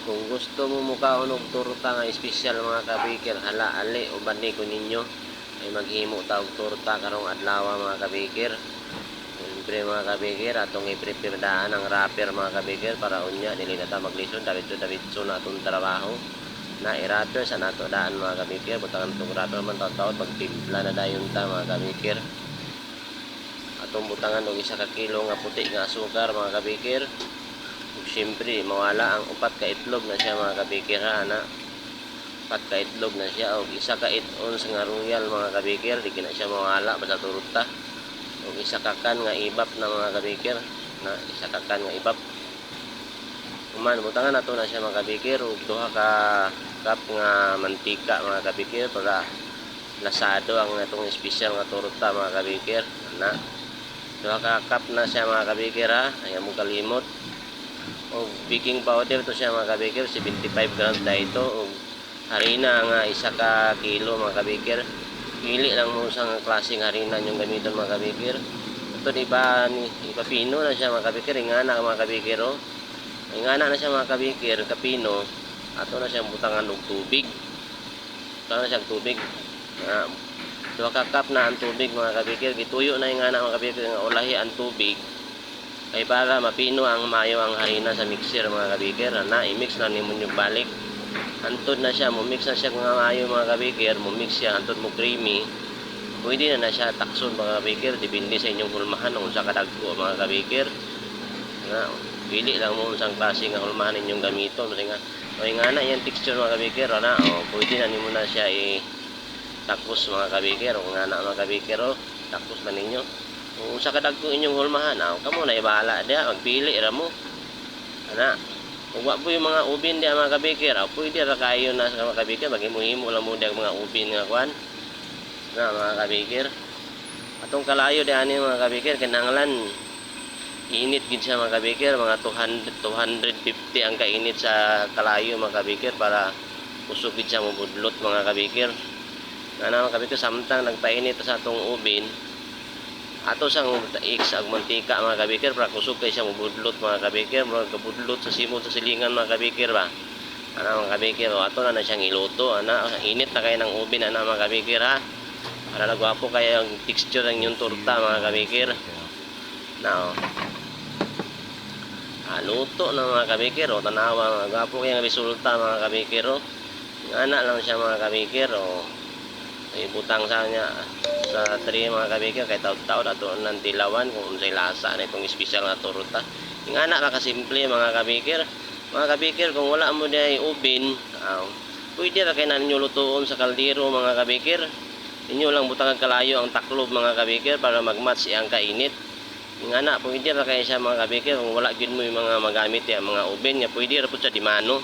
Kung gusto mo mukaon og torta nga espesyal mga kabikir, hala ali uban ni ko ninyo ay maghimo ta og torta karong adlaw mga kabikir. Siyempre mga kabikir, atong i-prepare daan ang wrapper mga kabikir para unya dili na ta maglison diretso na atong trabaho. Na i-wrapper sa nato daan mga kabikir, butangan tong wrapper man taon-taon pagtimpla na dayon ta mga kabikir. Atong butangan og 1 ka kilo nga puti nga asukar mga kabikir. Siyempre mawala ang 4 ka itlog na siya mga kabikir ana. 4 ka itlog na siya og 1 ka 8 ounce nga royal mga kabikir, di na siya mawala basta turta. Og 1 ka kan nga ibap na mga kabikir, na 1 ka kan nga ibap. Human butangan nato na siya mga kabikir og 2 ka cup nga mantika mga kabikir para lasado ang atong espesyal nga torta mga kabikir. Na 2 ka cup na siya mga kabikir ha, ayaw mo kalimot. Og baking powder to siya mga kabikir, 75 grams na ito. Og harina nga 1 ka kilo mga kabikir. Pili lang mo sa klaseng harina yung gamiton mga kabikir. Ito ipapino na siya mga kabikir, ingana mga kabikir oh. Ingana na siya mga kabikir, kapino. Ato na siyang butangan og tubig. Butangan na siyang tubig. 2 ka cup na ang tubig mga kabikir. Gituyo na ingana mga kabikir nga ulahi ang tubig. Kay para mapino ang mayo ang harina sa mixer mga kabikir, na i-mix na nimo yung balik. Antod na siya, mo-mix na siya nga mayo mga kabikir, mo-mix siya antod mo creamy. Pwede na siya takson mga kabikir, depende sa inyong hulmahan kung sa kadagko mga kabikir. Na pili lang mo unsang klase nga hulmahan inyong gamiton kasi nga nga na yan texture mga kabikir na pwede na nimo na siya takos mga kabikir. Kung nga na mga kabikir takos na ninyo. Kung sa kadagko inyong hulmahan, kamo na ibahala dia, magpili ra mo. Ana, kung wa po yung mga ubin dia mga kabikir, pwede ra kayo na sa mga kabikir, maghimuhimo lang mo dia mga ubin nga kwan. Na mga kabikir. Atong kalayo dia ani mga kabikir, kinahanglan init gid siya mga kabikir, mga 250 ang kainit sa kalayo mga kabikir para usog gid siya mabudlot mga kabikir. Ana mga kabikir, samtang nagpainit sa atong ubin, ato sang x ag mantika mga kabikir para kusog kay siya mabudlot mga kabikir, murag kabudlot sa simod sa silingan mga kabikir ba. Ana mga kabikir, ato na siyang iluto. Ana init na kay ng ubin ana mga kabikir ha. Para nagwapo kay ang texture ng yung torta mga kabikir. Now, luto na mga kabikir tanawa gwapo kay ang resulta mga kabikir Ana lang siya mga kabikir ibutang sa niya sa tray mga kabikir kay taud-taud ato nang tilawan kung unsay lasa na itong espesyal nga torta. Ingana ra ka simple mga kabikir. Mga kabikir, kung wala mo diay ubin, pwede ra kay ninyo lutuon sa kaldero mga kabikir. Inyo lang butang kalayo ang taklob mga kabikir para magmatch iyang kainit. Ingana pwede ra kay siya mga kabikir kung wala gyud mo yung mga magamit ya mga ubin nya pwede ra pud sa di mano.